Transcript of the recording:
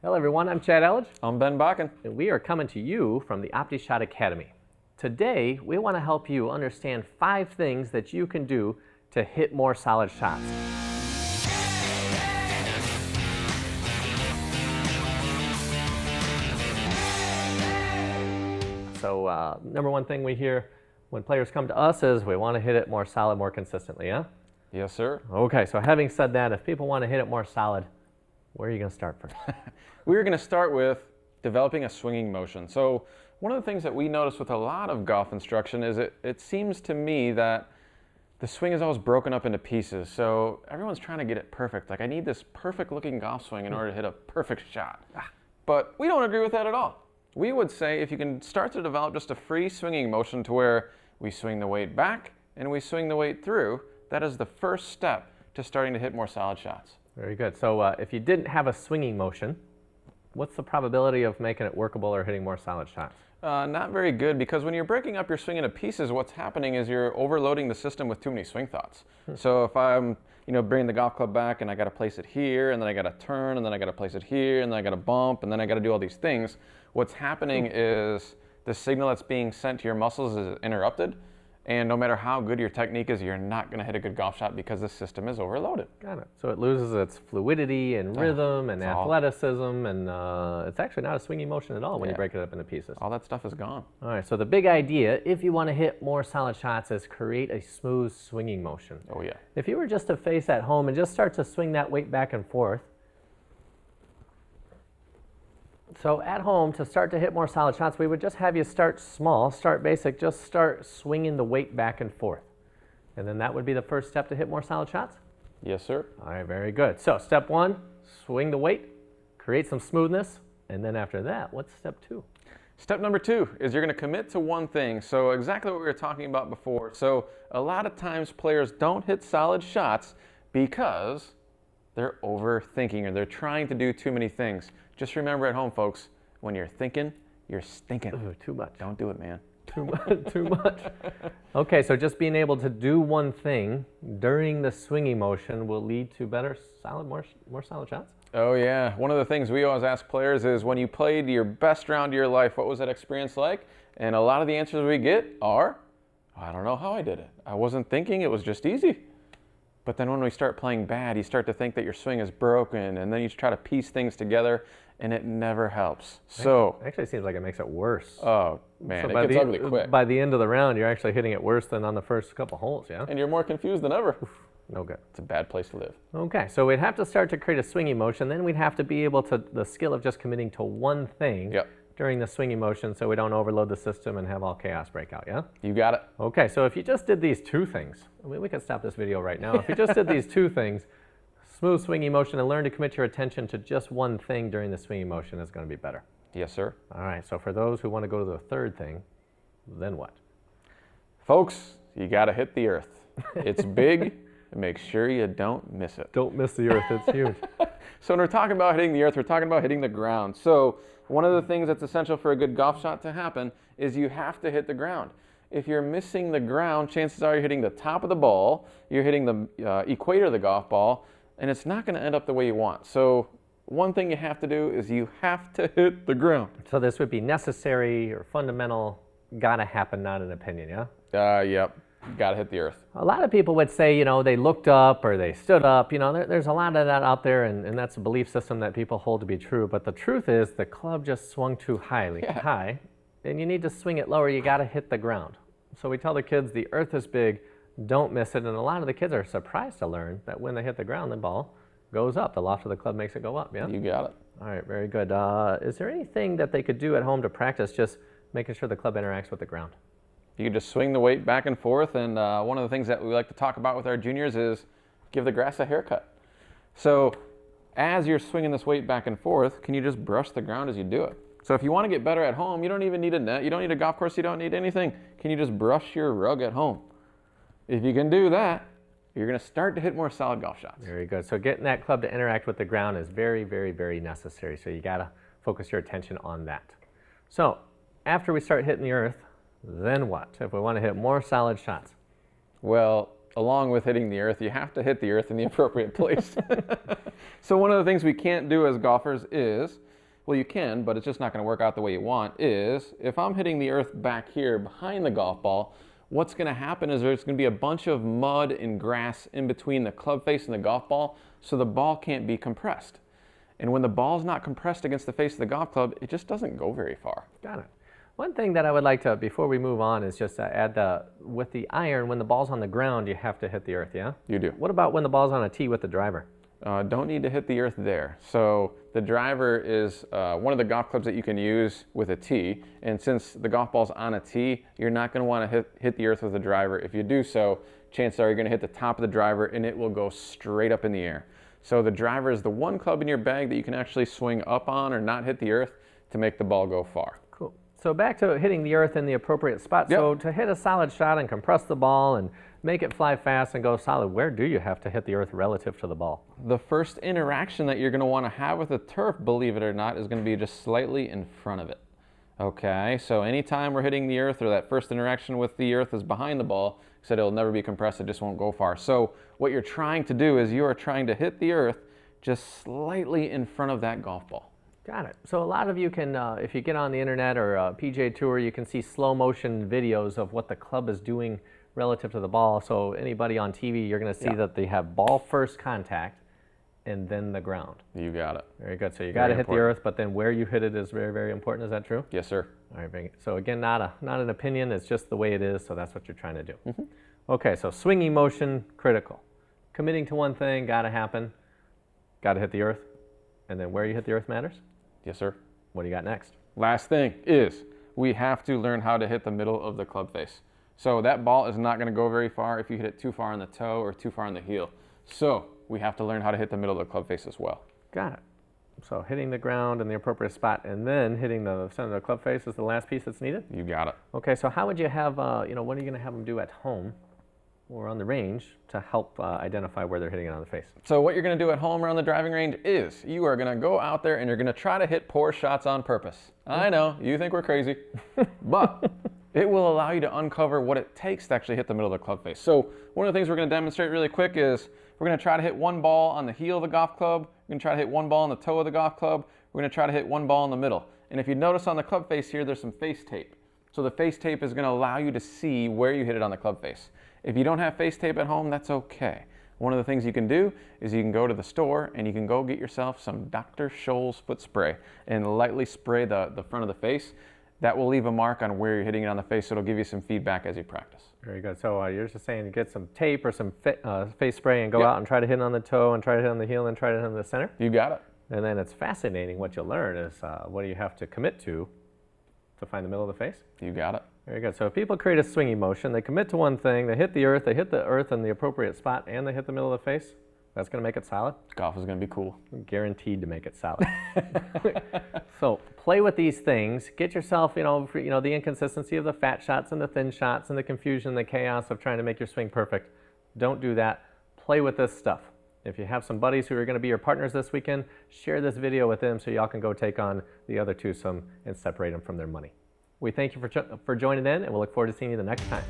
Hello everyone, I'm Chad Elledge. I'm Ben Bockin. And we are coming to you from the OptiShot Academy. Today, we want to help you understand 5 things that you can do to hit more solid shots. So, number one thing we hear when players come to us is we want to hit it more solid, more consistently, yeah? Yes, sir. Okay, so having said that, if people want to hit it more solid, where are you going to start first? We're going to start with developing a swinging motion. So one of the things that we notice with a lot of golf instruction is it seems to me that the swing is always broken up into pieces. So everyone's trying to get it perfect. Like, I need this perfect looking golf swing in order to hit a perfect shot. But we don't agree with that at all. We would say if you can start to develop just a free swinging motion to where we swing the weight back and we swing the weight through, that is the first step to starting to hit more solid shots. Very good. So if you didn't have a swinging motion, what's the probability of making it workable or hitting more solid shots? Not very good, because when you're breaking up your swing into pieces, what's happening is you're overloading the system with too many swing thoughts. So if I'm bringing the golf club back and I got to place it here, and then I got to turn, and then I got to place it here, and then I got to bump, and then I got to do all these things, what's happening is the signal that's being sent to your muscles is interrupted. And no matter how good your technique is, you're not going to hit a good golf shot because the system is overloaded. Got it. So it loses its fluidity and rhythm and athleticism, and it's actually not a swinging motion at all when you break it up into pieces. All that stuff is gone. All right, so the big idea, if you want to hit more solid shots, is create a smooth swinging motion. Oh, yeah. If you were just to face at home and just start to swing that weight back and forth, so at home, to start to hit more solid shots, we would just have you start small, start basic, just start swinging the weight back and forth. And then that would be the first step to hit more solid shots? Yes, sir. All right, very good. So step 1, swing the weight, create some smoothness, and then after that, what's step 2? Step number 2 is you're going to commit to one thing. So exactly what we were talking about before. So a lot of times players don't hit solid shots because they're overthinking or they're trying to do too many things. Just remember at home, folks, when you're thinking, you're stinking. Ooh, too much. Don't do it, man. Too much. Too much. Okay, so just being able to do one thing during the swinging motion will lead to better, more solid shots? Oh, yeah. One of the things we always ask players is, when you played your best round of your life, what was that experience like? And a lot of the answers we get are, I don't know how I did it. I wasn't thinking, it was just easy. But then when we start playing bad, you start to think that your swing is broken, and then you try to piece things together, and it never helps. So actually seems like it makes it worse. Oh, man, so it gets ugly quick. By the end of the round, you're actually hitting it worse than on the first couple holes, yeah? And you're more confused than ever. No good. It's a bad place to live. Okay, so we'd have to start to create a swinging motion. Then we'd have to be able to, the skill of just committing to one thing during the swinging motion so we don't overload the system and have all chaos break out, yeah? You got it. Okay, so if you just did these 2 things, I mean, we could stop this video right now. If you just did these 2 things, smooth swinging motion, and learn to commit your attention to just one thing during the swinging motion, is going to be better. Yes, sir. All right, so for those who want to go to the 3rd thing, then what? Folks, you got to hit the earth. It's big, and make sure you don't miss it. Don't miss the earth, it's huge. So when we're talking about hitting the earth, we're talking about hitting the ground. So one of the things that's essential for a good golf shot to happen is you have to hit the ground. If you're missing the ground, chances are you're hitting the top of the ball, you're hitting the equator of the golf ball, and it's not going to end up the way you want. So one thing you have to do is you have to hit the ground. So this would be necessary or fundamental, gotta happen, not an opinion, yeah? Yep. Got to hit the earth. A lot of people would say, they looked up or they stood up. There's a lot of that out there, and that's a belief system that people hold to be true. But the truth is the club just swung too high, and you need to swing it lower. You got to hit the ground. So we tell the kids the earth is big, don't miss it. And a lot of the kids are surprised to learn that when they hit the ground, the ball goes up. The loft of the club makes it go up, yeah? You got it. All right, very good. Is there anything that they could do at home to practice just making sure the club interacts with the ground? You can just swing the weight back and forth, and one of the things that we like to talk about with our juniors is give the grass a haircut. So as you're swinging this weight back and forth, can you just brush the ground as you do it? So if you want to get better at home, you don't even need a net, you don't need a golf course, you don't need anything. Can you just brush your rug at home? If you can do that, you're going to start to hit more solid golf shots. Very good. So getting that club to interact with the ground is very, very, very necessary. So you got to focus your attention on that. So after we start hitting the earth, then what? If we want to hit more solid shots? Well, along with hitting the earth, you have to hit the earth in the appropriate place. So one of the things we can't do as golfers is, well, you can, but it's just not going to work out the way you want, is if I'm hitting the earth back here behind the golf ball, what's going to happen is there's going to be a bunch of mud and grass in between the club face and the golf ball, so the ball can't be compressed. And when the ball's not compressed against the face of the golf club, it just doesn't go very far. Got it. One thing that I would like to, before we move on, is just add with the iron, when the ball's on the ground, you have to hit the earth, yeah? You do. What about when the ball's on a tee with the driver? Don't need to hit the earth there. So the driver is one of the golf clubs that you can use with a tee. And since the golf ball's on a tee, you're not going to want to hit the earth with the driver. If you do so, chances are you're going to hit the top of the driver and it will go straight up in the air. So the driver is the one club in your bag that you can actually swing up on or not hit the earth to make the ball go far. Cool. So back to hitting the earth in the appropriate spot. Yep. So to hit a solid shot and compress the ball and make it fly fast and go solid, where do you have to hit the earth relative to the ball? The first interaction that you're going to want to have with the turf, believe it or not, is going to be just slightly in front of it. Okay, so anytime we're hitting the earth or that first interaction with the earth is behind the ball, I said it'll never be compressed, it just won't go far. So what you're trying to do is you are trying to hit the earth just slightly in front of that golf ball. Got it. So a lot of you can, if you get on the internet or PGA Tour, you can see slow motion videos of what the club is doing relative to the ball. So anybody on TV, you're going to see that they have ball first contact and then the ground. You got it. Very good. So you got to hit the earth, but then where you hit it is very, very important. Is that true? Yes, sir. All right. Very good. So again, not an opinion. It's just the way it is. So that's what you're trying to do. Mm-hmm. Okay. So swinging motion, critical. Committing to one thing, got to happen. Got to hit the earth. And then where you hit the earth matters? Yes, sir. What do you got next? Last thing is we have to learn how to hit the middle of the club face. So that ball is not going to go very far if you hit it too far on the toe or too far on the heel. So we have to learn how to hit the middle of the club face as well. Got it. So hitting the ground in the appropriate spot and then hitting the center of the club face is the last piece that's needed? You got it. Okay, so how would you have, what are you going to have them do at home or on the range to help identify where they're hitting it on the face? So what you're going to do at home or on the driving range is you are going to go out there and you're going to try to hit poor shots on purpose. I know, you think we're crazy, but it will allow you to uncover what it takes to actually hit the middle of the club face. So one of the things we're going to demonstrate really quick is we're going to try to hit one ball on the heel of the golf club. We're going to try to hit one ball on the toe of the golf club. We're going to try to hit one ball in the middle. And if you notice on the club face here, there's some face tape. So the face tape is going to allow you to see where you hit it on the club face. If you don't have face tape at home, that's okay. One of the things you can do is you can go to the store and you can go get yourself some Dr. Scholl's foot spray and lightly spray the front of the face. That will leave a mark on where you're hitting it on the face, so it'll give you some feedback as you practice. Very good. So you're just saying to get some tape or some face spray and go out and try to hit it on the toe and try to hit it on the heel and try to hit it on the center? You got it. And then it's fascinating what you'll learn is what do you have to commit to find the middle of the face? You got it. Very good. So if people create a swinging motion, they commit to one thing, they hit the earth in the appropriate spot, and they hit the middle of the face, that's going to make it solid? Golf is going to be cool. Guaranteed to make it solid. So play with these things. Get yourself, the inconsistency of the fat shots and the thin shots and the confusion, the chaos of trying to make your swing perfect. Don't do that. Play with this stuff. If you have some buddies who are going to be your partners this weekend, share this video with them so y'all can go take on the other twosome and separate them from their money. We thank you for joining in, and we'll look forward to seeing you the next time.